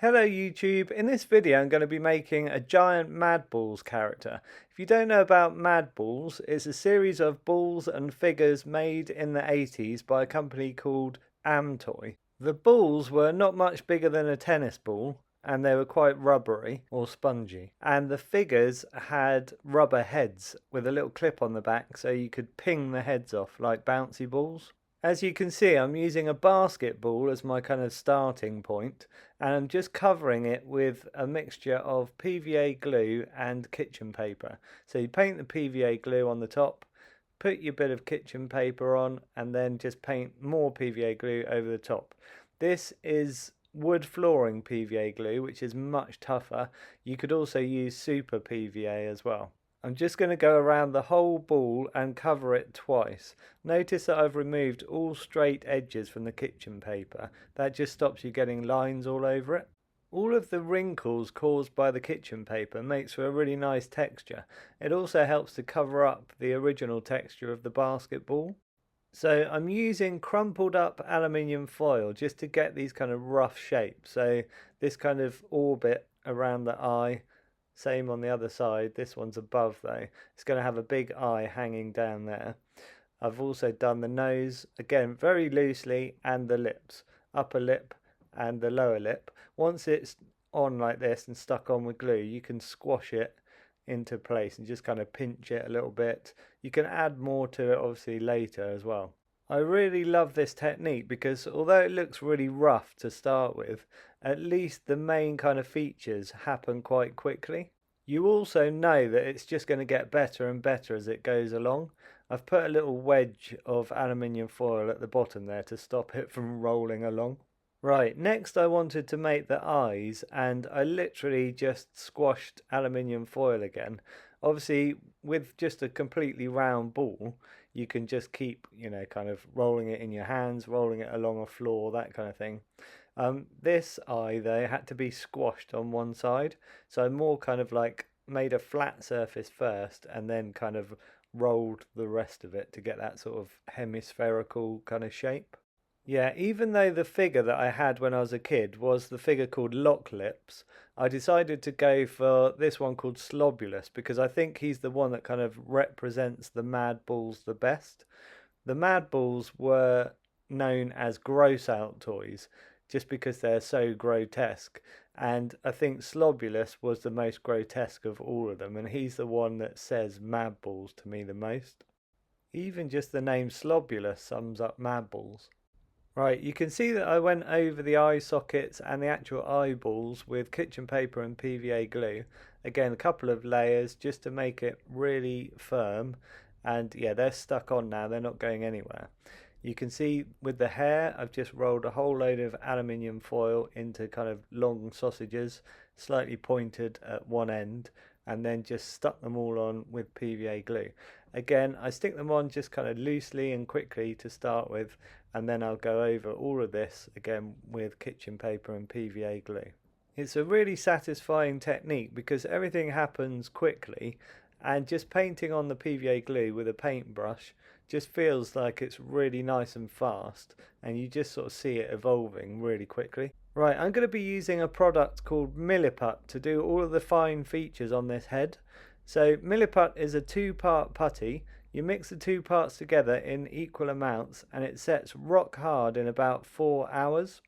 Hello YouTube, in this video I'm going to be making a giant Madballs character. If you don't know about Madballs, it's a series of balls and figures made in the 80s by a company called Amtoy. The balls were not much bigger than a tennis ball and they were quite rubbery or spongy. And the figures had rubber heads with a little clip on the back so you could ping the heads off like bouncy balls. As you can see, I'm using a basketball as my kind of starting point, and I'm just covering it with a mixture of PVA glue and kitchen paper. So you paint the PVA glue on the top, put your bit of kitchen paper on, and then just paint more PVA glue over the top. This is wood flooring PVA glue, which is much tougher. You could also use super PVA as well. I'm just going to go around the whole ball and cover it twice. Notice that I've removed all straight edges from the kitchen paper. That just stops you getting lines all over it. All of the wrinkles caused by the kitchen paper makes for a really nice texture. It also helps to cover up the original texture of the basketball. So I'm using crumpled up aluminium foil just to get these kind of rough shapes. So this kind of orbit around the eye. Same on the other side. This one's above though. It's going to have a big eye hanging down there. I've also done the nose, again very loosely, and the lips. Upper lip and the lower lip. Once it's on like this and stuck on with glue, you can squash it into place and just kind of pinch it a little bit. You can add more to it obviously later as well. I really love this technique because although it looks really rough to start with, at least the main kind of features happen quite quickly. You also know that it's just going to get better and better as it goes along. I've put a little wedge of aluminium foil at the bottom there to stop it from rolling along. Right, next I wanted to make the eyes, and I literally just squashed aluminium foil again. Obviously, with just a completely round ball, you can just keep, kind of rolling it in your hands, rolling it along a floor, that kind of thing. This eye, though, had to be squashed on one side, so I more kind of like made a flat surface first and then kind of rolled the rest of it to get that sort of hemispherical kind of shape. Yeah, even though the figure that I had when I was a kid was the figure called Lock Lips, I decided to go for this one called Slobulus because I think he's the one that kind of represents the Madballs the best. The Madballs were known as gross out toys just because they're so grotesque, and I think Slobulus was the most grotesque of all of them, and he's the one that says Madballs to me the most. Even just the name Slobulus sums up Madballs. Right, you can see that I went over the eye sockets and the actual eyeballs with kitchen paper and PVA glue. Again, a couple of layers just to make it really firm. And yeah, they're stuck on now, they're not going anywhere. You can see with the hair, I've just rolled a whole load of aluminium foil into kind of long sausages, slightly pointed at one end, and then just stuck them all on with PVA glue. Again, I stick them on just kind of loosely and quickly to start with, and then I'll go over all of this again with kitchen paper and PVA glue. It's a really satisfying technique because everything happens quickly, and just painting on the PVA glue with a paintbrush just feels like it's really nice and fast, and you just sort of see it evolving really quickly. Right, I'm going to be using a product called MILLIPUT to do all of the fine features on this head. So MILLIPUT is a two-part putty. You mix the two parts together in equal amounts and it sets rock hard in about 4 hours.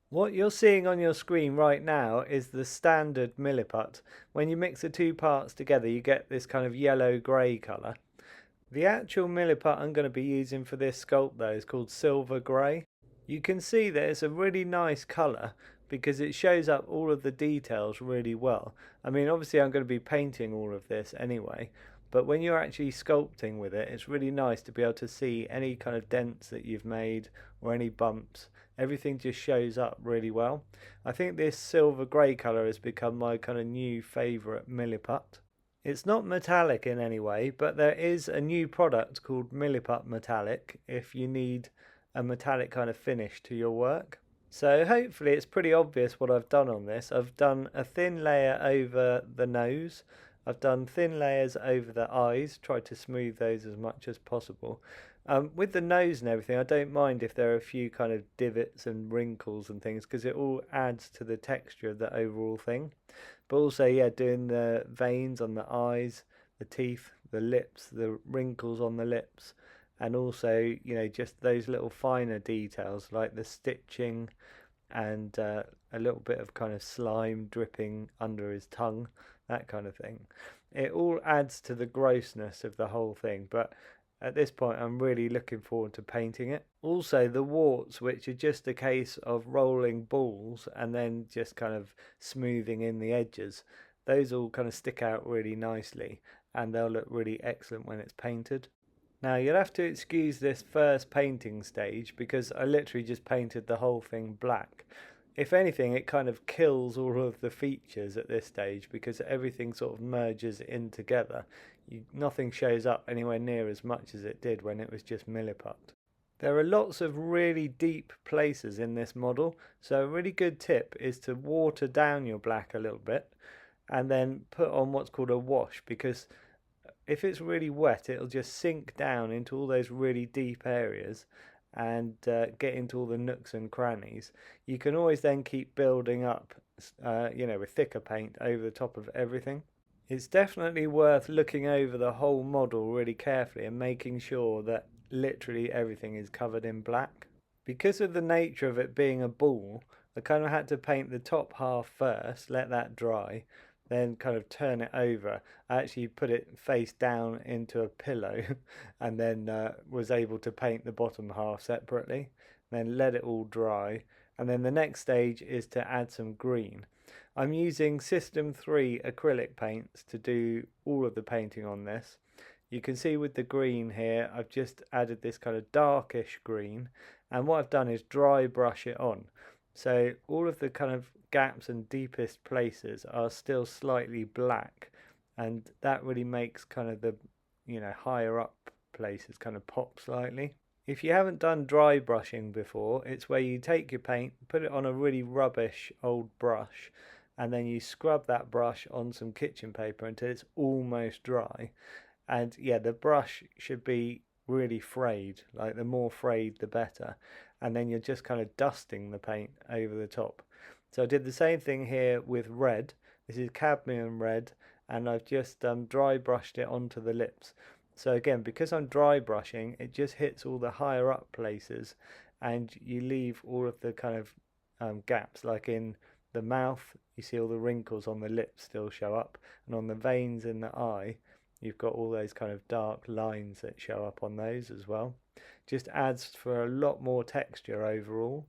What you're seeing on your screen right now is the standard MILLIPUT. When you mix the two parts together you get this kind of yellow-grey colour. The actual MILLIPUT I'm going to be using for this sculpt though is called silver grey. You can see that it's a really nice colour because it shows up all of the details really well. I mean, obviously I'm going to be painting all of this anyway, but when you're actually sculpting with it, it's really nice to be able to see any kind of dents that you've made or any bumps. Everything just shows up really well. I think this silver grey colour has become my kind of new favourite MILLIPUT. It's not metallic in any way, but there is a new product called MILLIPUT Metallic if you need a metallic kind of finish to your work. So hopefully it's pretty obvious what I've done on this. I've done a thin layer over the nose. I've done thin layers over the eyes, tried to smooth those as much as possible. With the nose and everything, I don't mind if there are a few kind of divots and wrinkles and things because it all adds to the texture of the overall thing. But also, yeah, doing the veins on the eyes, the teeth, the lips, the wrinkles on the lips, and also, just those little finer details like the stitching and a little bit of kind of slime dripping under his tongue, that kind of thing. It all adds to the grossness of the whole thing, but at this point I'm really looking forward to painting it. Also the warts, which are just a case of rolling balls and then just kind of smoothing in the edges, those all kind of stick out really nicely and they'll look really excellent when it's painted. Now you'll have to excuse this first painting stage because I literally just painted the whole thing black. If anything, it kind of kills all of the features at this stage because everything sort of merges in together. Nothing shows up anywhere near as much as it did when it was just Milliput. There are lots of really deep places in this model, so a really good tip is to water down your black a little bit and then put on what's called a wash, because if it's really wet, it'll just sink down into all those really deep areas and get into all the nooks and crannies. You can always then keep building up, with thicker paint over the top of everything. It's definitely worth looking over the whole model really carefully and making sure that literally everything is covered in black. Because of the nature of it being a ball, I kind of had to paint the top half first, let that dry, then kind of turn it over. I actually put it face down into a pillow and then was able to paint the bottom half separately, then let it all dry. And then the next stage is to add some green. I'm using System 3 acrylic paints to do all of the painting on this. You can see with the green here, I've just added this kind of darkish green, and what I've done is dry brush it on. So all of the kind of gaps and deepest places are still slightly black, and that really makes kind of the higher up places kind of pop slightly. If you haven't done dry brushing before, it's where you take your paint, put it on a really rubbish old brush, and then you scrub that brush on some kitchen paper until it's almost dry. And yeah, the brush should be really frayed, like the more frayed the better, and then you're just kind of dusting the paint over the top. So I did the same thing here with red. This is cadmium red, and I've just dry brushed it onto the lips. So again, because I'm dry brushing, it just hits all the higher up places, and you leave all of the kind of gaps, like in the mouth, you see all the wrinkles on the lips still show up, and on the veins in the eye, you've got all those kind of dark lines that show up on those as well. Just adds for a lot more texture overall.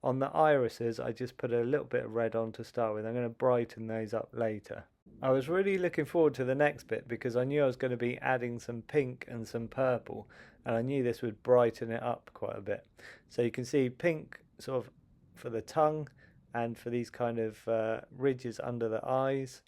On the irises, I just put a little bit of red on to start with. I'm going to brighten those up later. I was really looking forward to the next bit because I knew I was going to be adding some pink and some purple, and I knew this would brighten it up quite a bit. So you can see pink sort of for the tongue and for these kind of ridges under the eyes.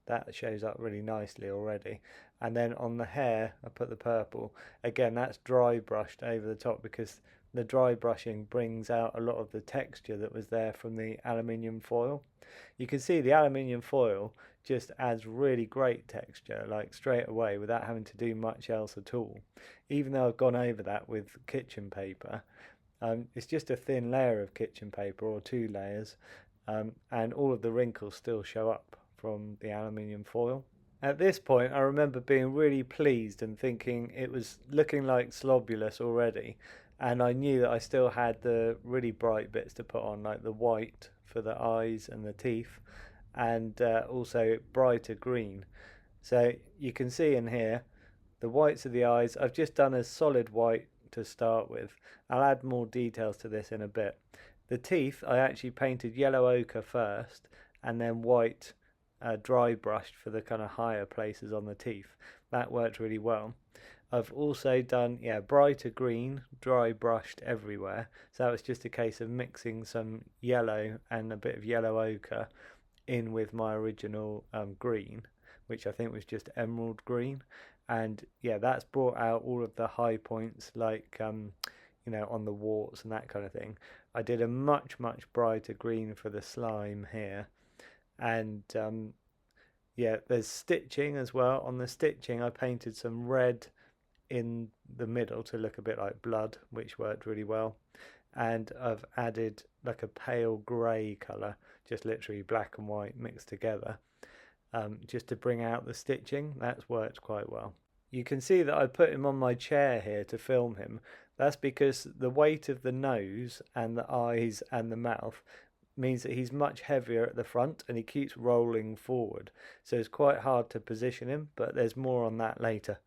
That shows up really nicely already. And then on the hair, I put the purple. Again, that's dry brushed over the top because the dry brushing brings out a lot of the texture that was there from the aluminium foil. You can see the aluminium foil just adds really great texture, like straight away, without having to do much else at all. Even though I've gone over that with kitchen paper, it's just a thin layer of kitchen paper or 2 layers, and all of the wrinkles still show up from the aluminium foil. At this point, I remember being really pleased and thinking it was looking like Slobulus already, and I knew that I still had the really bright bits to put on, like the white for the eyes and the teeth, and also brighter green. So you can see in here the whites of the eyes. I've just done a solid white to start with. I'll add more details to this in a bit. The teeth, I actually painted yellow ochre first and then white dry brushed for the kind of higher places on the teeth. That worked really well. I've also done brighter green, dry brushed everywhere. So that was just a case of mixing some yellow and a bit of yellow ochre in with my original green, which I think was just emerald green. And yeah, that's brought out all of the high points, like on the warts and that kind of thing. I did a much brighter green for the slime here, and there's stitching as well. On the stitching, I painted some red in the middle to look a bit like blood, which worked really well. And I've added like a pale grey colour, just literally black and white mixed together, just to bring out the stitching. That's worked quite well. You can see that I put him on my chair here to film him. That's because the weight of the nose and the eyes and the mouth means that he's much heavier at the front and he keeps rolling forward. So it's quite hard to position him, but there's more on that later.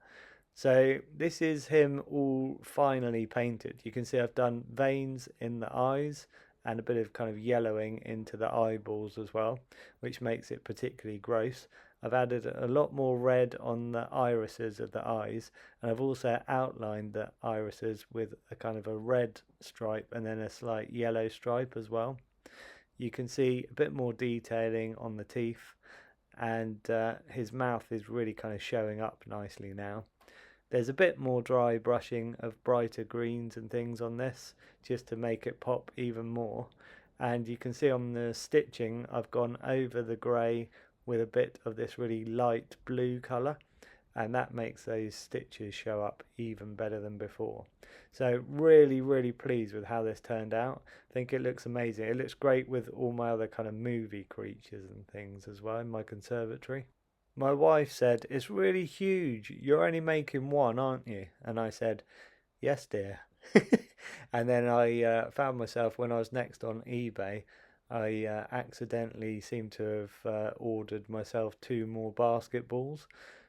So this is him all finally painted. You can see I've done veins in the eyes and a bit of kind of yellowing into the eyeballs as well, which makes it particularly gross. I've added a lot more red on the irises of the eyes, and I've also outlined the irises with a kind of a red stripe and then a slight yellow stripe as well. You can see a bit more detailing on the teeth, and his mouth is really kind of showing up nicely now. There's a bit more dry brushing of brighter greens and things on this, just to make it pop even more. And you can see on the stitching I've gone over the grey with a bit of this really light blue colour, and that makes those stitches show up even better than before. So really pleased with how this turned out. I think it looks amazing. It looks great with all my other kind of movie creatures and things as well in my conservatory. My wife said, "It's really huge. You're only making one, aren't you?" And I said, "Yes, dear." And then I found myself, when I was next on eBay, I accidentally seemed to have ordered myself 2 more basketballs.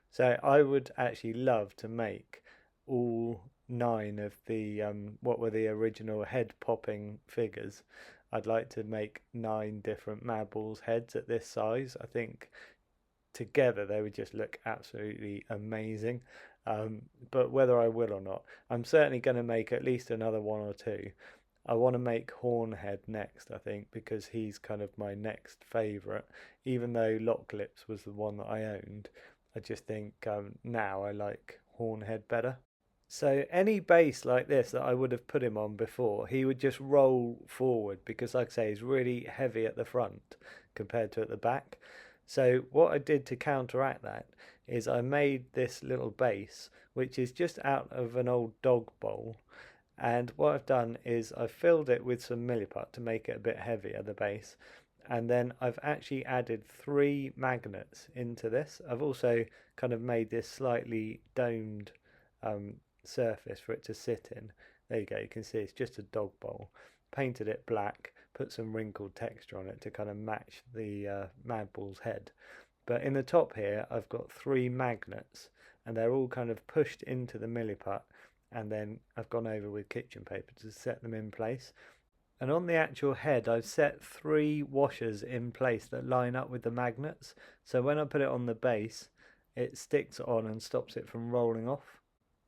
So I would actually love to make all 9 of the what were the original head popping figures. I'd like to make 9 different Madballs heads at this size. I think together they would just look absolutely amazing. But whether I will or not, I'm certainly going to make at least another 1 or 2. I want to make Hornhead next, I think, because he's kind of my next favourite. Even though Locklips was the one that I owned, I just think now I like Hornhead better. So any base like this that I would have put him on before, he would just roll forward because, like I say, he's really heavy at the front compared to at the back. So what I did to counteract that is I made this little base, which is just out of an old dog bowl. And what I've done is I've filled it with some Milliput to make it a bit heavier, the base. And then I've actually added 3 magnets into this. I've also kind of made this slightly domed surface for it to sit in. There you go, you can see it's just a dog bowl. Painted it black, put some wrinkled texture on it to kind of match the Madball's head. But in the top here I've got 3 magnets, and they're all kind of pushed into the Milliput, and then I've gone over with kitchen paper to set them in place. And on the actual head I've set 3 washers in place that line up with the magnets, so when I put it on the base it sticks on and stops it from rolling off.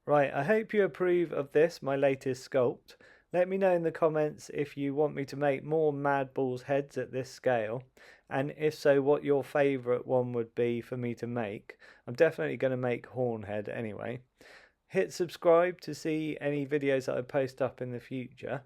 Right, I hope you approve of this, my latest sculpt. Let me know in the comments if you want me to make more Madballs heads at this scale, and if so, what your favourite one would be for me to make. I'm definitely going to make Hornhead anyway. Hit subscribe to see any videos that I post up in the future.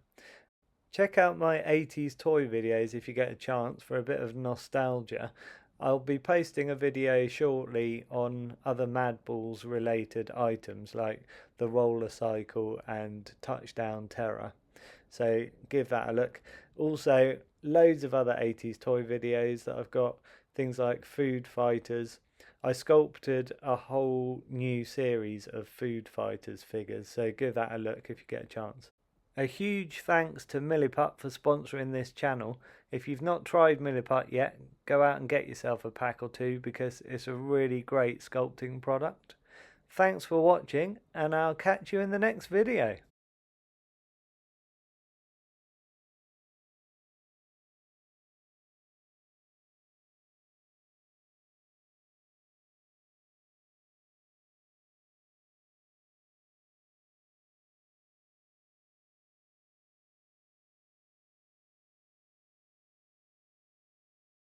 Check out my 80s toy videos if you get a chance for a bit of nostalgia. I'll be posting a video shortly on other Madballs related items like the roller cycle and Touchdown Terror. So give that a look. Also, loads of other 80s toy videos that I've got, things like Food Fighters. I sculpted a whole new series of Food Fighters figures, so give that a look if you get a chance. A huge thanks to MILLIPUT for sponsoring this channel. If you've not tried MILLIPUT yet, go out and get yourself a pack or 2 because it's a really great sculpting product. Thanks for watching, and I'll catch you in the next video.